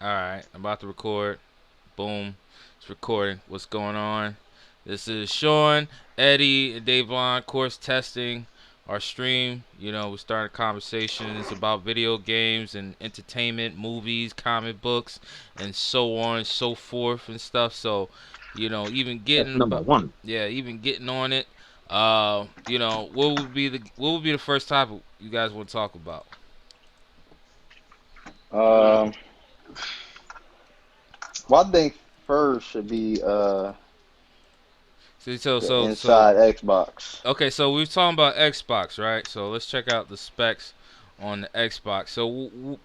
right, I'm about to record. Boom. It's recording. What's going on? This is Sean, Eddie, and Davone, course testing our stream. We started conversations about video games and entertainment, movies, comic books, and so on and so forth and stuff. So, even That's getting number about, one. yeah, even getting on it. What would be the first topic you guys want to talk about? Um, well, I think first should be So, so, the so, so inside Xbox. Okay, so we were talking about Xbox, right? So let's check out the specs on the Xbox. So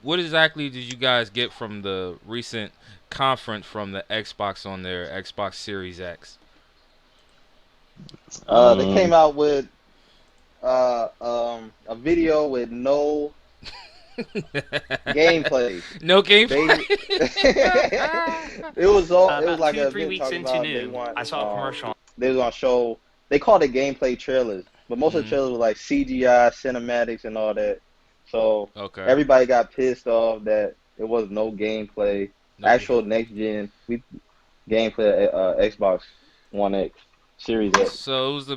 what exactly did you guys get from the recent conference from the Xbox on their Xbox Series X? They came Um, out with a video with no gameplay. No gameplay. They it was About like two, an three event weeks talking into about new, I saw a commercial. they was gonna show, they called it gameplay trailers, but most of the Hmm. trailers were like CGI cinematics and all that. So Okay. everybody got pissed off that it was no gameplay, No game. actual next gen gameplay Xbox One X Series X. So it was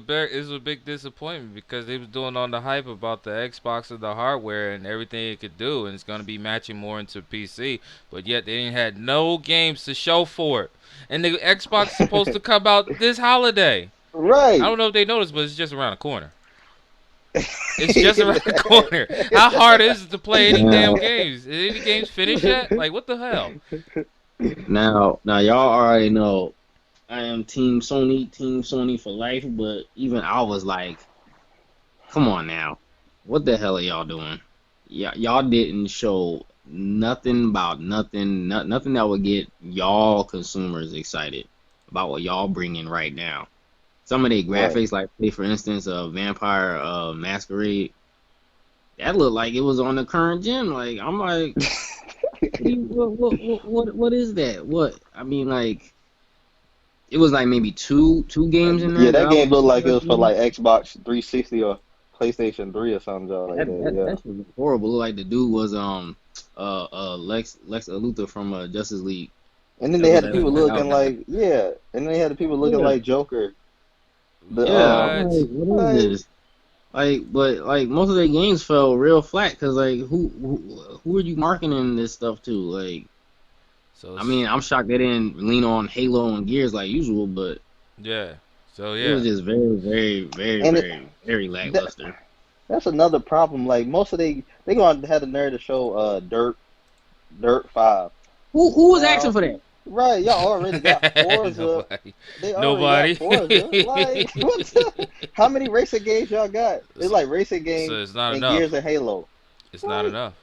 a big disappointment because they was doing all the hype about the Xbox and the hardware and everything it could do, and it's gonna be matching more into PC, but yet they ain't had no games to show for it. And the Xbox is supposed to come out this holiday. I Right. don't know if they noticed, but it's just around the corner. It's just around the corner. How hard is it to play any damn now, games? Is any games finished yet? Like what the hell? now, y'all already know I am Team Sony for life. But even I was like, come on now, what the hell are y'all doing? Y'all didn't show nothing about nothing, nothing that would get y'all consumers excited about what y'all bringing right now. Some of the Right. graphics, like say for instance, Vampire Masquerade, that looked like it was on the current gen. Like I'm like, what is that? What I mean, like it was like maybe two games in Yeah, there that that I was game looked like it was interested for in. like Xbox 360 or PlayStation 3 or something like That that. that Yeah. that shit was horrible. Looked like the dude was Lex Luthor from Justice League. And then That's they what had the that people that looking was like. like, yeah, and then they had the people looking Yeah, like Joker. The yeah. I'm What? like, what is like, this? Like, but like most of their games fell real flat because like who are you marketing this stuff to? Like, So I mean, I'm shocked they didn't lean on Halo and Gears like usual, but yeah. So it was yeah. just and very that, lackluster. that's another problem. Like most of they gonna have the nerve to show Dirt 5. Who was asking Now, for that? right, y'all already got Forza. Nobody. They already got Nobody. Forza. Like, what how many racing games y'all got? It's so, like racing so games it's not and Gears enough. and Halo. It's not Like, enough.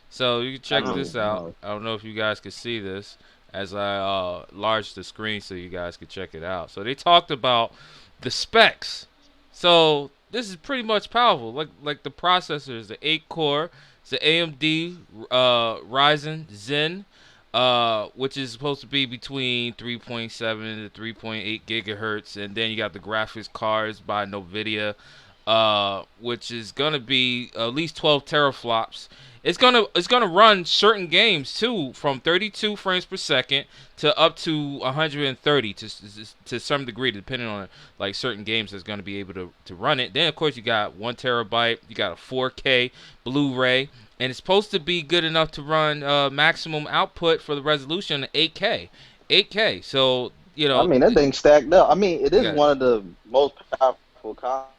So you can I check mean, this out. Oh, I don't know if you guys can see this as I enlarge the screen so you guys can check it out. So they talked about the specs. So this is pretty much powerful. Like the processors, the 8 core, it's the AMD Ryzen Zen, which is supposed to be between 3.7 to 3.8 gigahertz, and then you got the graphics cards by Nvidia, which is gonna be at least 12 teraflops. It's gonna run certain games too, from 32 frames per second to up to 130 to some degree, depending on like certain games that's gonna be able to run it. Then of course you got 1 terabyte, you got a 4K Blu-ray, and it's supposed to be good enough to run maximum output for the resolution 8K, 8K. So I mean that thing stacked up. I mean, it you is got one of the most powerful consoles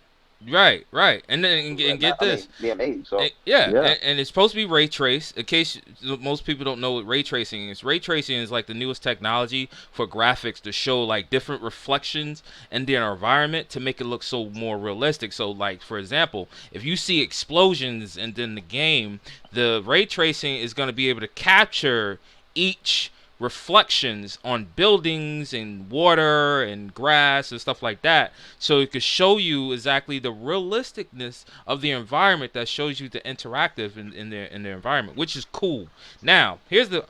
right, right, and then and now. get I mean, this. being made. So Yeah, yeah, and it's supposed to be ray trace. In case most people don't know what ray tracing is, ray tracing is like the newest technology for graphics to show like different reflections in their environment to make it look so more realistic. So, like for example, if you see explosions and then the game, the ray tracing is going to be able to capture each reflections on buildings and water and grass and stuff like that, so it could show you exactly the realisticness of the environment that shows you the interactive in their environment, which is cool. Now here's the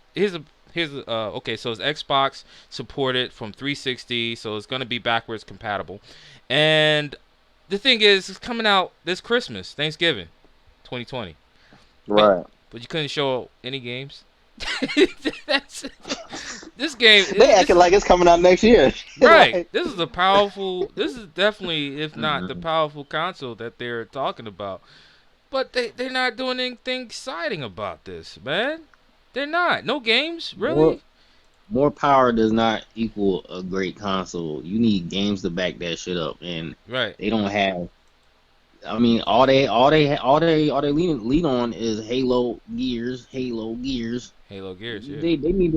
okay, so it's Xbox supported from 360, so it's going to be backwards compatible. And the thing is, it's coming out this Christmas, Thanksgiving 2020. but right. but you couldn't show any games. That's, this game. They This acting is like it's coming out next year. right. Like, This is a powerful. This is definitely, if not the Mm-mm. powerful console that they're talking about. But they're not doing anything exciting about this, man. They're not. No games, More really. more power does not equal a great console. You need games to back that shit up, and Right. they don't have. I mean, all they lean on is Halo Gears. Halo Gears, yeah. They need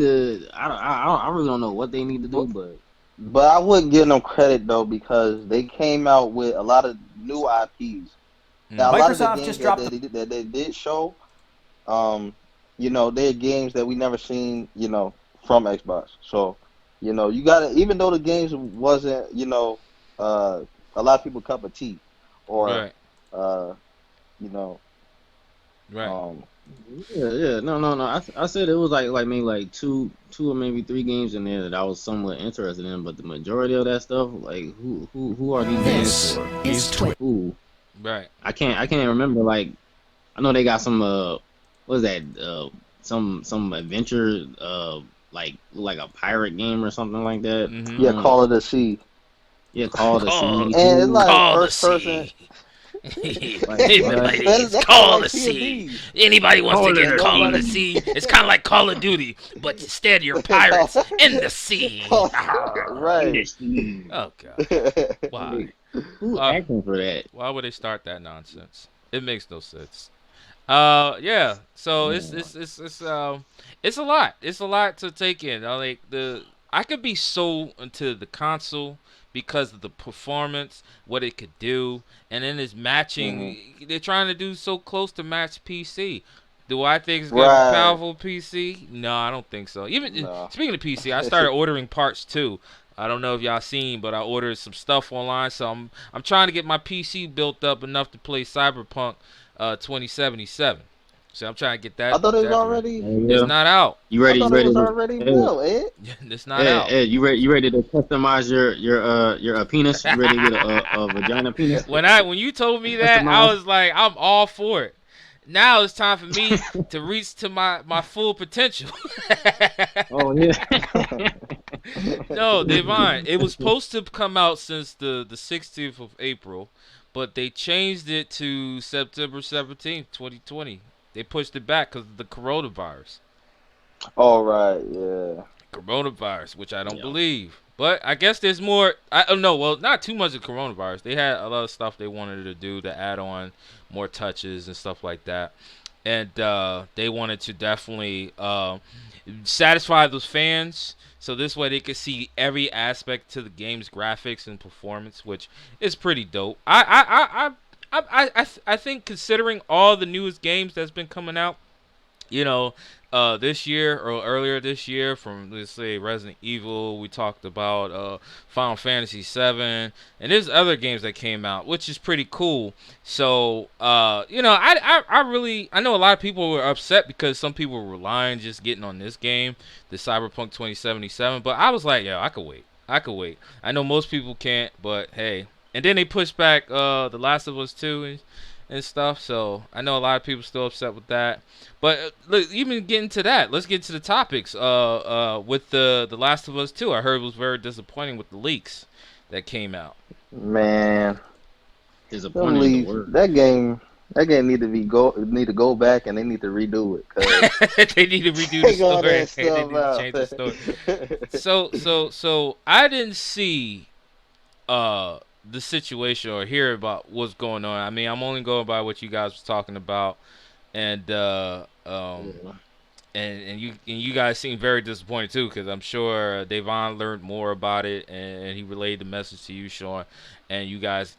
to. I really don't know what they need to but, do, but but I wouldn't give them credit though because they came out with a lot of new IPs. Now, a Mm-hmm. lot of the Microsoft games just dropped that they did show, they're games that we never seen, from Xbox. So, you gotta, even though the games wasn't, a lot of people cup of tea, or, Right. uh, you know, Right. um, yeah. No. I said it was like maybe like two or maybe three games in there that I was somewhat interested in, but the majority of that stuff, like who are these games This for? is Twitch. Who? Right. I can't remember. Like I know they got some what is that some adventure like a pirate game or something like that. Mm-hmm. yeah, Um, Call of the Sea. yeah, Call of the Call, Sea. And it's like call the first person. sea. Like what? That's kind of Call like the Sea of sea. Thieves. Anybody wants to Call get it. Call of the Nobody. Sea? It's kind of like Call of Duty, but instead you're pirates in the sea. Right. Oh God, why? Who Uh, acting for that? why would they start that nonsense? It makes no sense. Yeah. So it's a lot. It's a lot to take in. I could be so into the console because of the performance, what it could do, and then it's hmm matching. They're trying to do so close to match PC. Do I think it's gonna be Right. powerful PC? No, I don't think so. Even No. speaking of PC, I started ordering parts too. I don't know if y'all seen, but I ordered some stuff online, so I'm trying to get my PC built up enough to play Cyberpunk 2077. So I'm trying to get I that. thought it was That already. Oh, it's yeah. not out. You I ready? You thought it ready was to? already Hey, built, eh? It's not hey, out. hey, you ready to customize your penis? You ready to get a vagina penis When you told me that, I customized? was like, I'm all for it. Now it's time for me to reach to my full potential. Oh yeah. No, Devon, it was supposed to come out since the 16th of April, but they changed it to September 17th, 2020. They pushed it back because of the coronavirus. All right. Yeah. Coronavirus, which I don't Yeah. believe. But I guess there's more. I don't know. Well, not too much of coronavirus. They had a lot of stuff they wanted to do to add on more touches and stuff like that. And they wanted to definitely satisfy those fans. So this way they could see every aspect to the game's graphics and performance, which is pretty dope. I think considering all the newest games that's been coming out, you know, this year or earlier this year, from let's say Resident Evil, we talked about Final Fantasy 7, and there's other games that came out, which is pretty cool. So I really, I know a lot of people were upset because some people were relying just getting on this game, the Cyberpunk 2077, but I was like, yeah, I could wait. I could wait. I know most people can't, but hey. And then they pushed back The Last of Us 2 and stuff, so I know a lot of people still upset with that. But look, even getting to that, let's get to the topics. With the Last of Us 2, I heard it was very disappointing with the leaks that came out. Man, them Disappointing is the leads. word. That game need to go back and they need to redo it because They need to redo the take all story. that They stuff need to change the story. out. So I didn't see the situation or hear about what's going on. I mean, I'm only going by what you guys was talking about, and Yeah. and you guys seem very disappointed too, because I'm sure Davon learned more about it, and he relayed the message to you, Sean, and you guys,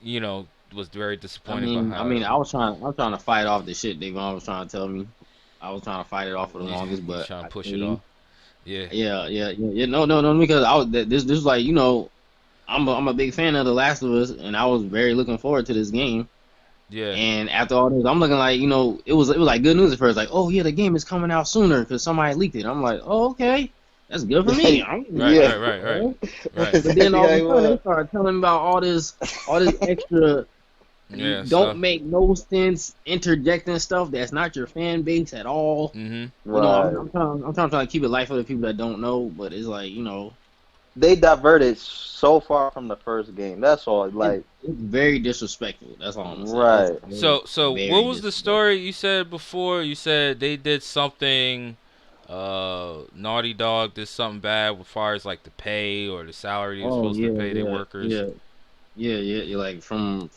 was very I disappointed by mean, I how mean, I was trying to fight off the shit Devon was trying to tell me. I was trying to fight it off for the longest, he's but trying I to push it seen. off. Yeah, Yeah. No, because this was like I'm a big fan of The Last of Us, and I was very looking forward to this game. yeah, And after all this, I'm looking like it was like good news at first, like oh yeah, the game is coming out sooner because somebody leaked it. I'm like oh okay, that's good for me. right, Yeah. right. But then all of Yeah, a it sudden they was. started telling me about all this extra Yeah. Don't So. make no sense interjecting stuff that's not your fan base at all. Mhm. You know, I'm, Right. I'm trying to keep it light for the people that don't know, but it's like, They diverted so far from the first game. That's all. it's, Like, it's very disrespectful. That's all I'm gonna say. It's right. very, So what very was the disrespectful. story you said before? You said they did something. Naughty Dog did something bad as far as like the pay or the salary they were Oh supposed to yeah, pay their yeah, workers. yeah, yeah. Yeah, like from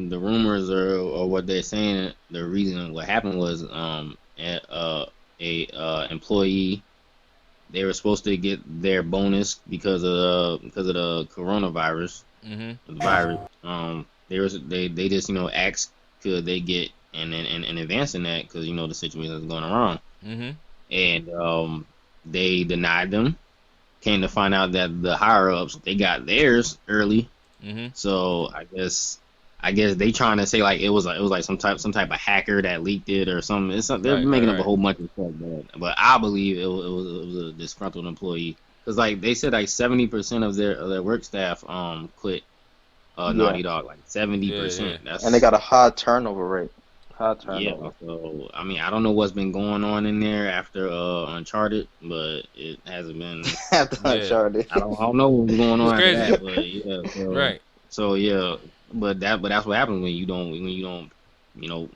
the rumors or what they're saying, the reason what happened was a employee, they were supposed to get their bonus because of the coronavirus, Mhm. the virus. They just asked could they get and advancing that because the situation that's going around, Mhm. and they denied them. Came to find out that the higher ups they got theirs early. Mhm. So I guess they trying to say like it was like some type of hacker that leaked it or something. They're Right. Right. making up a Right. whole bunch of stuff, but I believe it was a disgruntled employee because like they said like 70% of their work staff quit Yeah. Naughty Dog, like Yeah. Yeah. 70%. And they That's got a high turnover rate. High yeah. turnover. So I mean I don't know what's been going on in there after Uncharted, but it hasn't been. After Yeah. Uncharted. I don't know what's going It's on after crazy. that, but yeah. So Right. so yeah, but that's what happens when you don't you know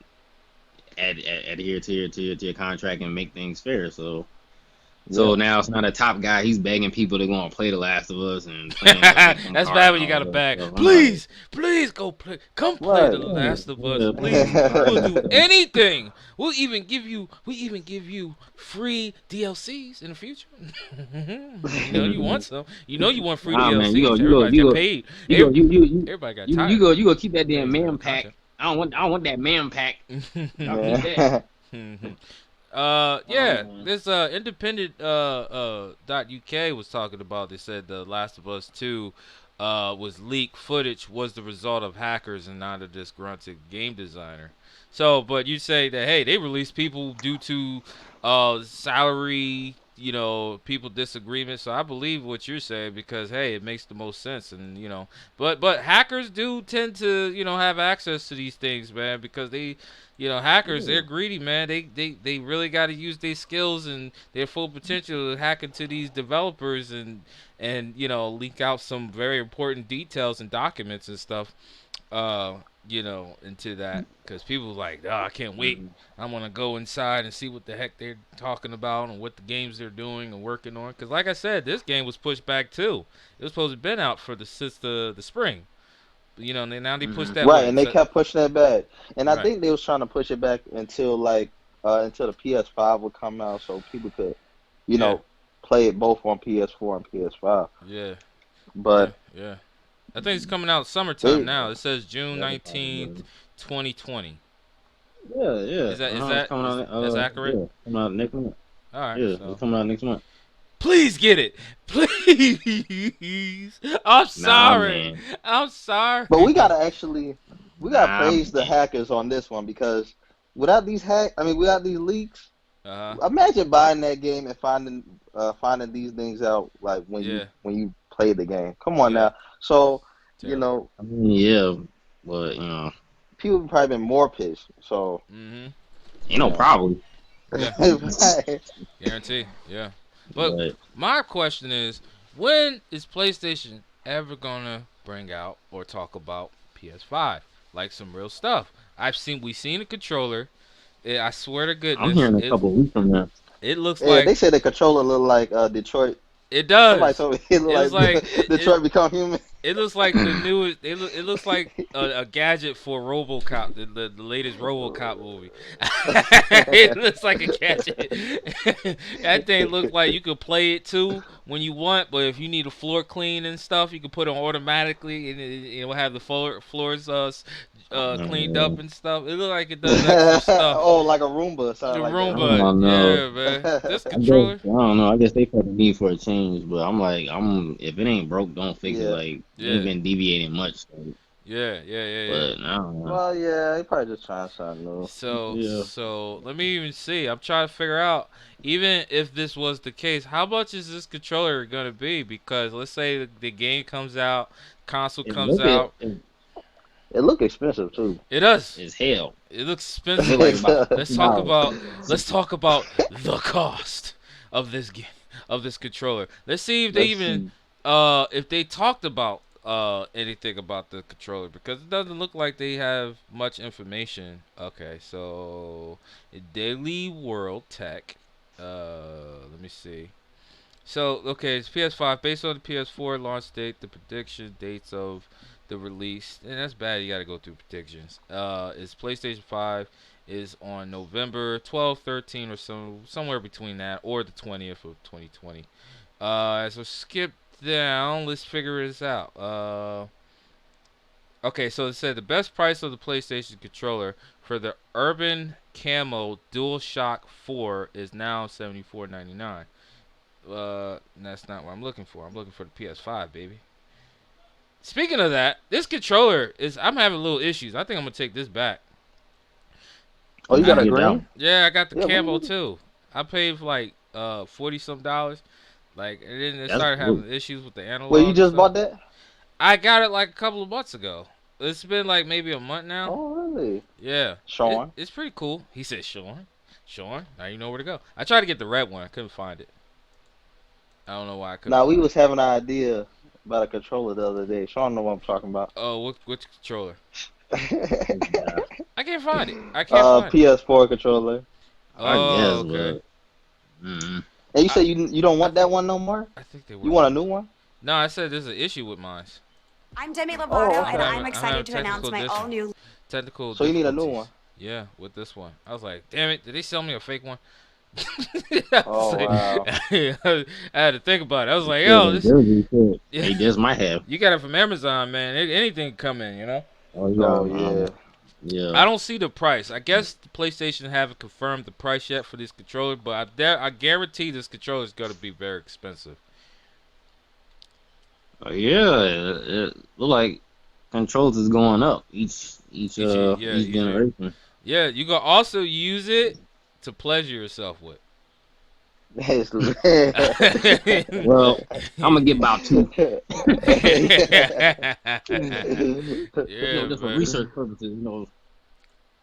adhere to your contract and make things fair. So Yeah. now it's not a top guy. He's begging people to go and play The Last of Us and playing the Anthem That's bad card and when you all got a that bag. stuff. I'm like, Please, please go play. Come play The Right. yeah, Last of Us, yeah, please. We'll do yeah. anything. We even give you free DLCs in the future. You want some. You want free Nah, man, you go, DLCs. you go, Everybody's you got go, paid. you go, Everybody got you tired go, of you go keep that damn paying man pack. content. I don't want that man pack. Y'all keep that. Man. Oh Yeah, man. this independent dot UK was talking about. They said the Last of Us 2 was leaked footage was the result of hackers and not a disgruntled game designer. So, but you say that hey, they released people due to salary, people disagreement. So I believe what you're saying because hey, it makes the most sense, and but hackers do tend to have access to these things, man, because hackers, they're Yeah. greedy, man. They really got to use their skills and their full potential to hack into these developers and leak out some very important details and documents and stuff. Uh, into that because people like, oh, I can't wait. Mhm. I want to go inside and see what the heck they're talking about and what the games they're doing and working on. Because like I said, this game was pushed back too. It was supposed to have been out for since the spring. But, now they pushed Mhm. that Right, way. and they So kept pushing it back. And I right, think they was trying to push it back until like until the PS5 would come out so people could, you yeah. know, play it both on PS4 and PS5. Yeah, yeah, But yeah. I think it's coming out summertime they now. It says June That's a 19th, possibility. 2020. Yeah, yeah. Is that is It's that coming is out. that's accurate? Yeah, coming out next month. All right, Yeah, so it's coming out next month. please get it, please. I'm Nah, sorry. man. I'm but we sorry. gotta actually we gotta Nah, praise the man. hackers on this one because without these leaks, Uh huh. imagine buying that game and finding these things out like Yeah. when you play the game. Come on Yeah. now. So, you Terrible. know, I mean, yeah, but people have probably been more pissed. So, Mhm. ain't you no know. problem. Yeah. Right. Guarantee. Yeah. But But my question is, when is PlayStation ever gonna bring out or talk about PS5 like some real stuff? We've seen a controller. I swear to I'm goodness, hearing a it couple weeks from now. it looks Yeah, like they said the controller look like Detroit. it Somebody does. told me it It looks looked like like Detroit Become Human. it looks like the newest. It looks like a gadget for RoboCop, the latest RoboCop movie. It looks like a gadget. That thing looks like you could play it too when you want, but if you need a floor clean and stuff, you can put it on automatically, and it will have the floors cleaned up Man, and stuff. It looks like it does extra stuff. Oh, like a Roomba, The something like I that. Roomba, don't know. yeah, man. This I guess controller, I don't know. I guess they felt the need for a change, but I'm like, if it ain't broke, don't fix it. Yeah. Like they ain't yeah, been deviating much. So, yeah, yeah, yeah, yeah. but I don't know. Well, yeah, they probably just trying something new. So Yeah, so let me even see. I'm trying to figure out even if this was the case, how much is this controller gonna be? Because let's say the game comes out, console if comes look at out. It look expensive too. It does. It's hell. It looks It look expensive. like about Let's talk $50. about let's talk about the cost of this controller. Let's see if they Let's even see. if they talked about anything about the controller, because it doesn't look like they have much information. Okay, so Daily World Tech. Let me see. So, okay, it's PS5 based on the PS4 launch date, the prediction dates of the release, and that's bad. You got to go through predictions. It's PlayStation 5 is on November 12th, 13th, or somewhere between that, or the 20th of 2020. So skip down. Let's figure this out. Okay, so it said the best price of the PlayStation controller for the Urban Camo DualShock 4 is now $74.99. That's not what I'm looking for. I'm looking for the PS5, baby. Speaking of that, this controller is. I'm having little issues. I think I'm gonna take this back. Oh, you You got I a get that green? one. Yeah, I got the Yeah. camo too. I paid for like 40 some dollars. Like, and then it That's started cool. having issues with the Wait, you analog and just stuff. bought that? I got it like a couple of months ago. It's been like maybe a month now. Oh, really? Yeah, Sean. it's pretty cool. He said, Sean, now you know where to go. I tried to get the red one. I couldn't find it. I don't know why I couldn't Now we find it. was having an idea about a controller the other day. Sean know what I'm talking about. Oh, which controller? I can't find it. I can't uh, find it. PS4 controller. I Oh, guess, okay. but And you I, say you don't I want that think one no more? I think they You were want a like. new one? No, I said there's an issue with mine. I'm Demi Oh, Lovato, and okay. I'm I'm having excited to announce technical my technical So you need a new difficulties. one. Yeah, with this one. I was like, damn it, did they sell me a fake one? Oh wow. I had to think about it. I was like, yeah, yo, they this. do. Shit. Yeah, They just might have. you got it from Amazon, man. Anything can come in, you know. Oh yeah, Oh yeah. yeah. I don't see the price. I guess the PlayStation haven't confirmed the price yet for this controller, but I guarantee this controller is going to be very expensive. Yeah. It look like controls is going up Each year, yeah, each each year. generation. Yeah, you can also use it to pleasure yourself with. It's- Well, I'm gonna get about two. Yeah, Just for man. research purposes,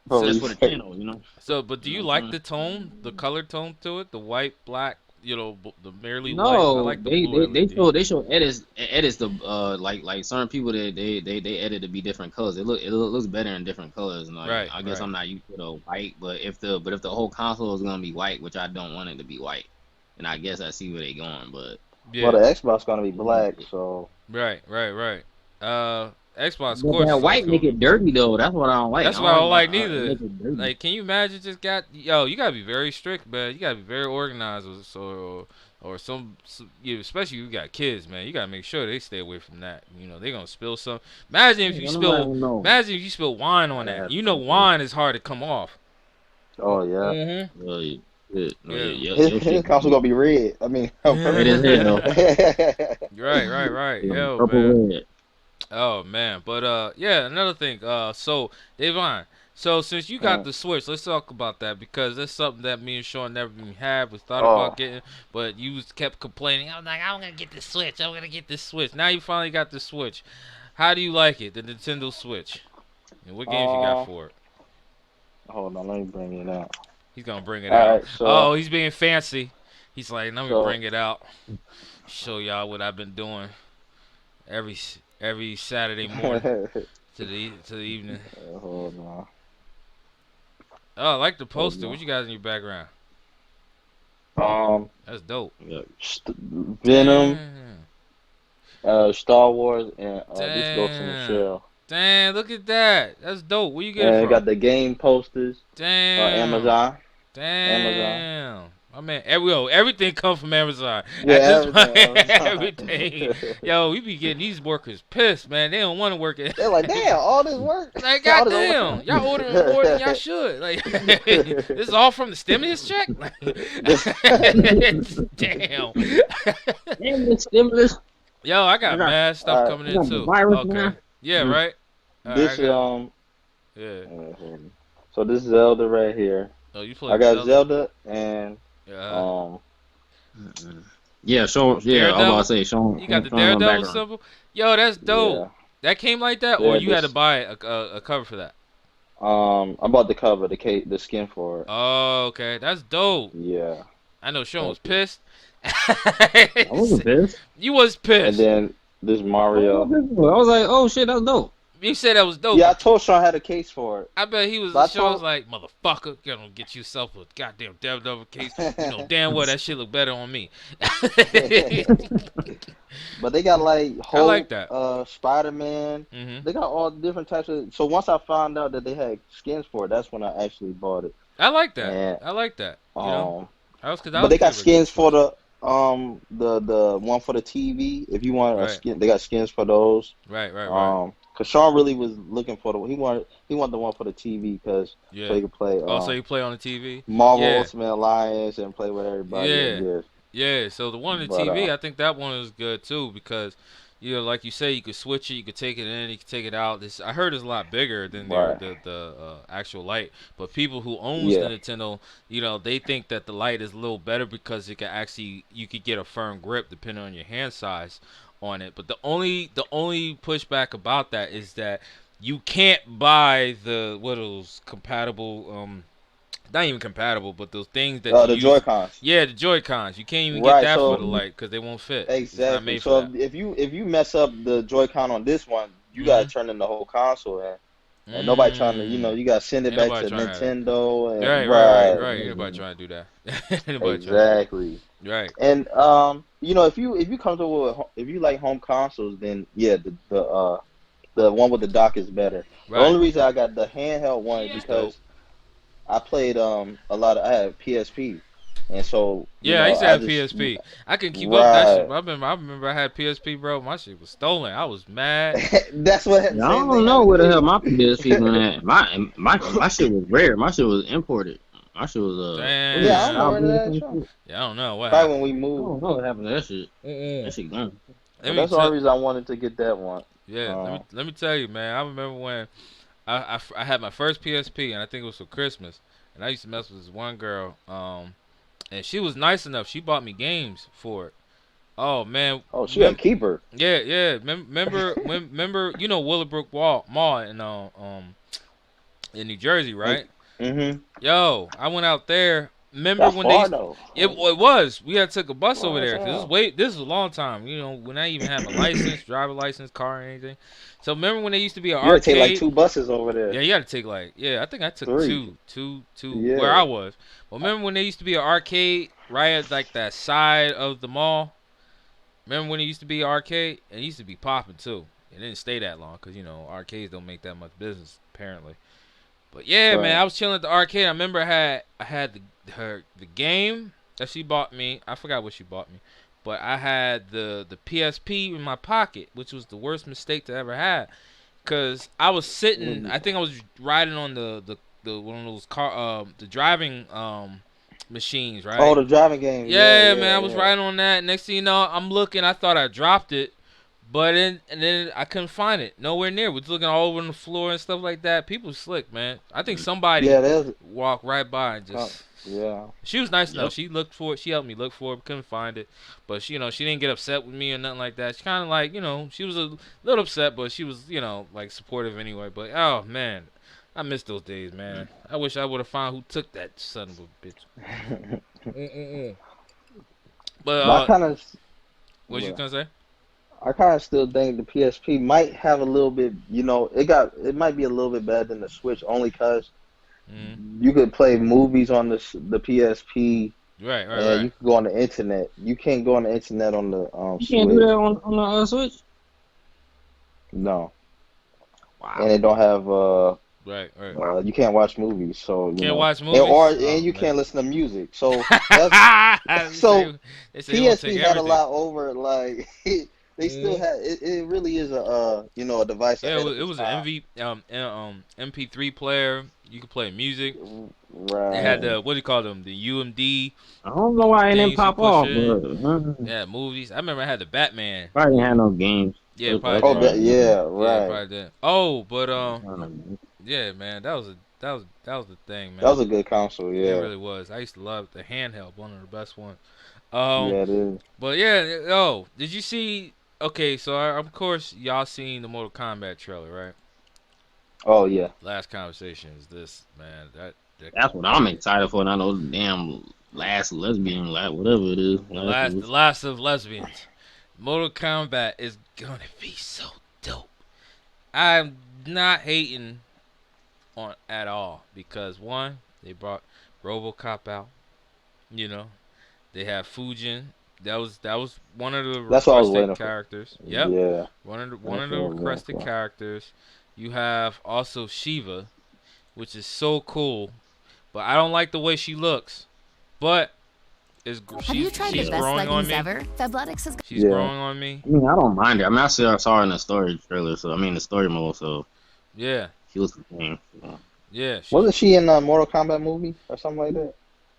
Oh, just for the research. channel. So, but do you You know what I'm like saying? the tone, the color tone to it, the white, black, the merely white? I No, like the blue they LED. show edits the like certain people that they edit to be different colors. It looks better in different colors. And like Right, I guess right. I'm not used to the white, but if the whole console is gonna be white, which I don't want it to be white, and I guess I see where they going, but Well, the Yeah, Xbox gonna be black, so right. Xbox, of but course, that is always white make gonna be it blue. dirty though. That's what I don't like. That's what I don't like it neither. make it dirty. Like, can you imagine you gotta be very strict, man. You gotta be very organized, or especially you got kids, man. You gotta make sure they stay away from that. You know, they gonna spill some. Imagine if you Yeah, nobody spill, will know. imagine if you spill wine on I that. have You know, something. wine is hard to come off. oh yeah. Mm-hmm. Well, Yeah. your His shit console gonna be red. I mean, red as hell. Right. Yeah, Yo, man. purple red. Oh man, but yeah, another thing. So Davon, so since you got the Switch, let's talk about that, because that's something that me and Sean never even had. We thought about oh, getting, but kept complaining. I'm like, I'm gonna get the Switch. I'm gonna get this Switch. Now you finally got the Switch. How do you like it, the Nintendo Switch? And what games you got for it? hold on, let me bring it out. He's gonna bring it All out. right, so Oh, he's being fancy. He's like, let me so bring it out. Show y'all what I've been doing every Saturday morning to the evening. hold on, Oh, I like the hold poster. on. What you got in your background? Um, That's dope. Yeah. Venom, Damn. Star Wars, and this Ghost in the Damn. Shell. Damn, look at that. That's dope. Where you get it And from? got the game posters. Damn. Amazon. Damn. I mean, everything comes from Amazon. Yeah, At this everything. point, Amazon. everything. Yo, we be getting these workers pissed, man. They don't want to work it. They're like, damn, all this work. Like, All this goddamn, overtime. y'all ordering more than y'all should. Like, this is all from the stimulus check. Damn. Damn the stimulus. Yo, I got I got- mad stuff Alright. coming I in got the too. virus Okay. now. Yeah, Mm. right. This Yeah. hold on. So this Zelda right here. Oh, you play I got Zelda? Zelda and Yeah. Yeah, show. Yeah, I was about to say, show. You got the show them Daredevil background. symbol. Yo, that's dope. That came like that, or Yeah, you had to this buy a cover for that? I bought the cover, the skin for it. Oh, okay, that's dope. Yeah, I know Sean was thank you. pissed. I wasn't pissed. You was And pissed. then this I was Mario. pissed. I was like, oh shit, that's dope. You said that was dope, Yeah, I but told Sean I had a case for it, I bet he was. but I Sean's told. like, motherfucker, you gonna get yourself a goddamn Daredevil case. You know damn well that shit look better on me. But they got like I like Hulk, that. Spider Man. Mhm. They got all different types of. So once I found out that they had skins for it, that's when I actually bought it. I like that. And I like that. You know, um, I was because I but was they got looking for good skins for skins. the one for the TV. If you want a Right. skin, they got skins for those. Right. Right. Right. Cause Sean really was looking for he wanted the one for the TV because so Yeah. he could play Also, you play on the TV. Marvel Yeah. Ultimate Alliance and play with everybody. I Yeah. guess. Yeah. So the one on the But TV, I think that one is good too because, you know, like you say, you could switch it, you could take it in, you could take it out. This I heard is a lot bigger than right, the actual light. But people who owns the yeah, Nintendo, you know, they think that the light is a little better because it can actually you could get a firm grip depending on your hand size on it. But the only pushback about that is that you can't buy the what are those compatible not even compatible, but those things that you the use. Joy Cons. Yeah, the Joy Cons. You can't even get Right. that for So the light because they won't fit. It's not exactly. made for So that. if you mess up the Joy-Con on this one, you gotta Mhm. turn in the whole console, and nobody trying to, Mm. you gotta send it Ain't back nobody to trying to. Nintendo Right, and right, right, right, right. Ain't nobody trying to do that. Ain't nobody trying to do exactly. that. Right, And if you comfortable with if you like home consoles, then yeah, the one with the dock is better. The right. only reason I got the handheld one is It's dope. because I played I had PSP, and so Yeah, I used to I have just PSP. I couldn't keep up with that shit. right. But I remember I had PSP, bro. My shit was stolen. I was mad. That's what Yeah, I same thing don't know happened where to the hell me. my PSP went at. My shit was rare. My shit was imported. My shit was what is Yeah, it, I don't know where Damn. Salvador or that some from. shit? Yeah, I don't know what Probably when happened. we I moved. don't know what happened to that shit. That Mm-mm. shit gone. Let But me that's the only tell. reason I wanted to get that one. Yeah, let me Uh, let me tell you, man. I remember when I had my first PSP, and I think it was for Christmas. And I used to mess with this one girl. And she was nice enough. She bought me games for it. Oh man, oh, she a keeper. yeah, yeah. Remember, you know Willowbrook Mall in New Jersey, And right? mm-hmm. Yo, I went out there. Remember That's when they far used, though. it was we had took a bus over Far as there because hell. this was a long time. You know when I even had my license, driver license, car, or anything. So remember when they used to be an You had to take like arcade? 2 buses over there. Yeah, you got to take like I think I took 3. two where I Yeah. was. But remember when there used to be an arcade right at like that side of the mall? Remember when it used to be an arcade? It used to be popping too. It didn't stay that long because you know arcades don't make that much business apparently. But yeah, man, Right. I was chilling at the arcade. I remember I had the game that she bought me. I forgot what she bought me, but I had the PSP in my pocket, which was the worst mistake to ever have. Cause I was sitting, Mm. I think I was riding on the one of those the driving machines, Oh, right? the driving game. Yeah, Yeah, man, yeah, I was yeah. riding on that. Next thing you know, I'm looking. I thought I dropped it, but then I couldn't find it. Nowhere near. Was looking all over on the floor and stuff like that. People slick, man. I think somebody Yeah, there's. walked right by and just. Yeah. She was nice enough. Yep. She looked for it. She helped me look for it. Couldn't find it, but she didn't get upset with me or nothing like that. She kind of like she was a little upset, but she was like supportive anyway. But oh man, I miss those days, man. I wish I would have found who took that son of a bitch. Mm-mm-mm. But But what you well, gonna say? I kind of still think the PSP might have a little bit. It might be a little bit better than the Switch, only because Mm. you could play movies on the PSP, Right, right, and right. you could go on the internet. You can't go on the internet on the You can't do Switch. that on the Switch. No, Wow. and it don't have Right, right. you can't watch movies, so Can't watch and movies. Oh you man. can't listen to music. So that's they so say they want to PSP take had a everything. lot over like they still Mm. had it really is a device Yeah, ahead of it its was an time. MP3 player. You could play music. They had Right. the what do you call them? The UMD I don't know why it didn't things you pop push off, in. but Yeah, movies. I remember I had the Batman probably didn't have movie. no games. Yeah, But probably that's Oh, didn't. but probably nothing. yeah, Yeah, right. probably didn't. Oh, but I don't know. yeah, man, that was the thing, That man. was a good console. It Yeah, really was. I used to love the handheld, one of the best ones. yeah, it is. But yeah, did you see? Okay, so of course y'all seen the Mortal Kombat trailer, right? Oh yeah. Last conversation is this, man. That That's what I'm excited for. Not no damn last lesbian, like whatever it is. Last the of last of lesbians. Mortal Kombat is gonna be so dope. I'm not hating on at all because one, they brought RoboCop out. You know, they have Fujin. That was one of the That's what I was requested waiting for. characters. Yep, Yeah, one that's of what the I was waiting requested for. characters. You have also Shiva, which is so cool, but I don't like the way she looks. But Have you tried the she's yeah. best growing on leggings me. ever? Fabletics has She's Yeah. growing on me. I mean, I don't mind it. I mean, I saw her in the story trailer, so I mean the story mode, so Yeah, she was the thing. So. yeah. Wasn't she in a Mortal Kombat movie or something like that?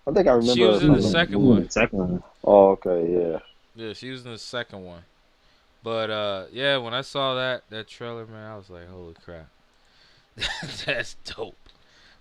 I think I She remember her was in the from Yeah, that. second one. the second one. Oh, okay, yeah. Yeah, she was in the second one. But yeah, when I saw that trailer, man, I was like, holy crap, that's dope.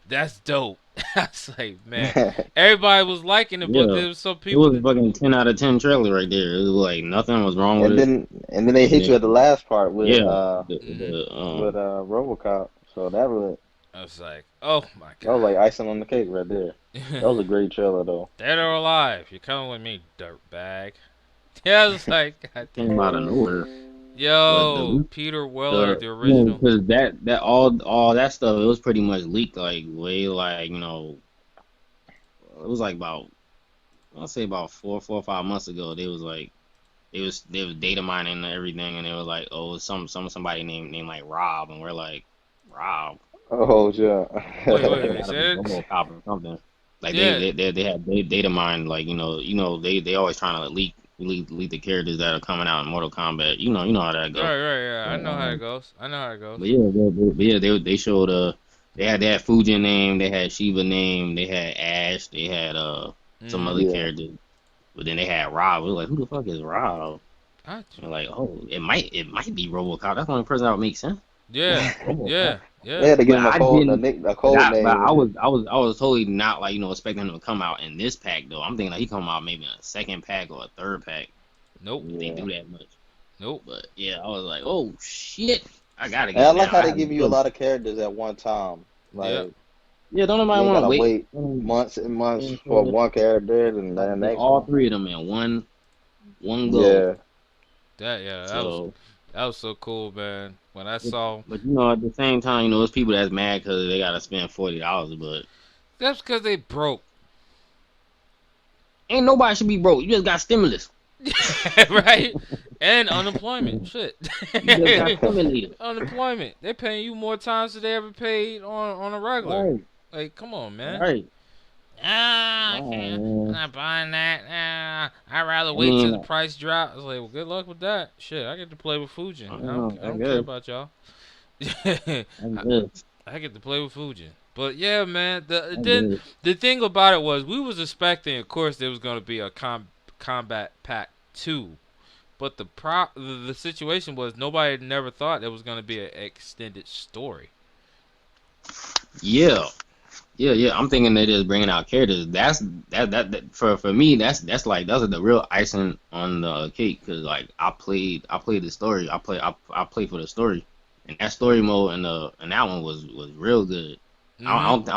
That's dope. I was like, man, everybody was liking it, but Yeah, there was some it people was a that, fucking 10 out of 10 trailer right there. It was like nothing was wrong with it. And then they And hit you at the then last part yeah, mhm. with RoboCop. So that really I was like, oh my that was god. like icing on the cake right there. That was a great trailer though. Dead or alive, you're coming with me, dirtbag. Yeah, I was like, god came damn. out of nowhere. But Yo, Peter Weller, the the you know original. because that all that stuff it was pretty much leaked like way like it was like about I'll say about 4 or 5 months ago. They was like they was data mining and everything, and they were like, oh, somebody named like Rob, and we're like, Rob, Oh yeah. that Wait, gotta be say it. RoboCop or something. Like Yeah, they had data mine like they always trying to leak the characters that are coming out in Mortal Kombat. You know how that go. right, yeah. I But, know how it goes. I know how it goes. but yeah, they showed they had Fuji name, they had Shiva name, they had Ash, they had some Mm-hmm. other Yeah. characters, but then they had Rob. We were like, who the fuck is Rob? Got And you. we're like, oh, it might be RoboCop. That's the only person that would make sense. Yeah, RoboCop. yeah, They yeah. had to give But him a I code didn't. a code But name I and was I was totally not like expecting him to come out in this pack though. I'm thinking like he come out maybe in a second pack or a third pack Nope, if they yeah. do that much. nope. But yeah, I was like, oh shit, I gotta And get I it like now. how I they haven't give you a looked. lot of characters at one time. Yep. Like Yeah, don't you nobody ain't want to gotta wait. wait months and months Yeah, for so one character and I then can the get next all one. three of them in one go. Yeah. So, that was so cool, man. When I but, saw but at the same time, there's people that's mad because they gotta spend $40. But that's because they broke, ain't nobody should be broke. You just got stimulus. right? And unemployment, shit. You just got stimulated. Unemployment. They paying you more times than they ever paid on a regular. Right, Like, come on, man. right. Ah, I Oh can't. I'm man. not buying that. I'd rather I wait till the mean, price drop. I was like, well, good luck with that. Shit, I get to play with Fujin. I I don't care guess. about y'all. I I, guess. I get to play with Fujin. But yeah, man. I Then guess. the thing about it was we was expecting, of course, there was gonna be a combat pack 2. But the situation was nobody had never thought there was gonna be an extended story. Yeah. Yeah. I'm thinking they just bringing out characters. That for me. That's the real icing on the cake. Cause like I played the story. I played for the story, and that story mode and that one was real good. Mhm. I enjoyed it.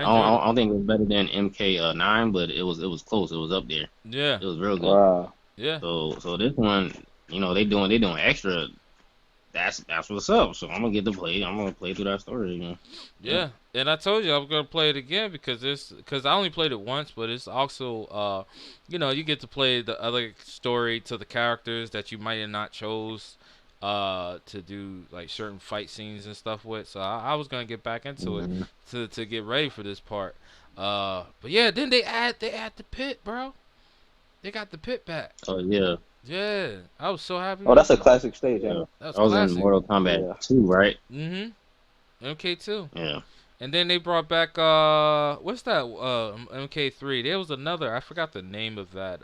I don't think it was better than MK9, but it was close. It was up there. Yeah. It was real good. Wow. Yeah. So this one, they doing extra. That's what's up. So I'm gonna get to play. I'm gonna play through that story. Yeah. Yeah, and I told you I was gonna play it again because I only played it once, but it's also you get to play the other story to the characters that you might have not chose to do like certain fight scenes and stuff with. So I was gonna get back into it Mhm. to get ready for this part. But yeah, then they add the pit, bro. They got the pit back. Oh yeah. Yeah, I was so happy Oh, with that's a that. classic stage, ain't Yeah. it? That was I was in classic. Mortal Kombat Yeah. 2, right? MK2. Yeah. And then they brought back what's that MK3. There was another, I forgot the name of that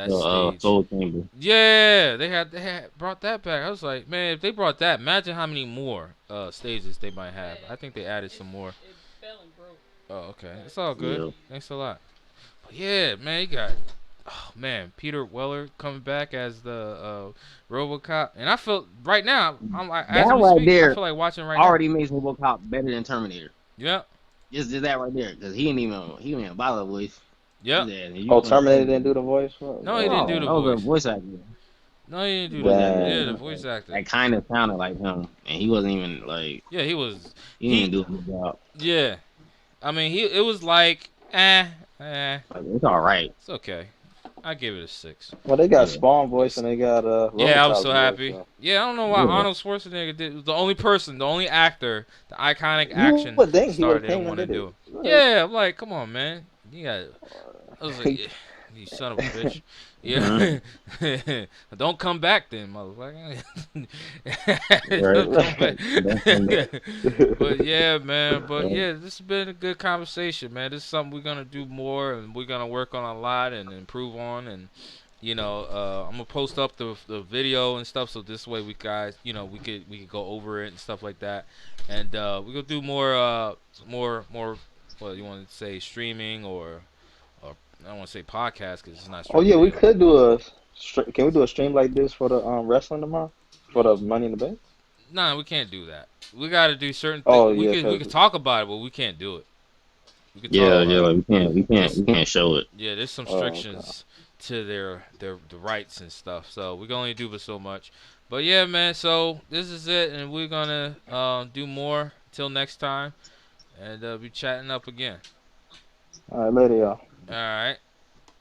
The stage. Soul Chamber. Yeah, they had brought that back. I was like, man, if they brought that, imagine how many more stages they might have. I think they added some more. Oh, okay. It's all good. Yeah. Thanks a lot. But yeah, man, you got oh man, Peter Weller coming back as the RoboCop, and I feel right now, I'm like, That as we right speak, I there feel like watching right now. already makes RoboCop better than Terminator. Yep, Just that right there, because he didn't even bother the voice. yep. You Oh, gonna Terminator Terminator? didn't do the voice. No, he didn't do No, the that was a voice. voice actor. No, he didn't do Voice the. actor Yeah, the Damn. voice actor. that kind of sounded like him, and he wasn't even like Yeah, he was. he didn't He. even do a good job. Yeah, I mean, he. It was like, Like, it's all right. it's okay. I give it a 6. Well, they got Yeah, Spawn voice and they got Yeah, I was RoboCop's so voice. happy. So. Yeah, I don't know why yeah. Arnold Schwarzenegger did. Was the only person, the only actor, the iconic You action would think he star would have didn't came and want to did do it. it. Yeah, I'm like, come on, man. You got. I was like, yeah, you son of a bitch. Yeah. Don't come back then, motherfucker. Don't come back. But yeah, man. But yeah, this has been a good conversation, man. This is something we're gonna do more, and we're gonna work on a lot and improve on. And I'm gonna post up the video and stuff, so this way we guys, we could go over it and stuff like that. And we're gonna do more. What you want to say, streaming or I don't want to say podcast because it's not Oh streaming yeah, we video. could do a. Can we do a stream like this for the wrestling tomorrow? For the Money in the Bank? Nah, we can't do that. We got to do certain things. Oh We yeah, can we cause can talk about it, but we can't do it. We can talk Yeah, about yeah. it. Like, There's, we can't show it. yeah, there's some okay. restrictions to the rights and stuff. So we can only do but so much. But yeah, man. So this is it, and we're gonna do more till next time, and be chatting up again. All right, later, y'all. All right.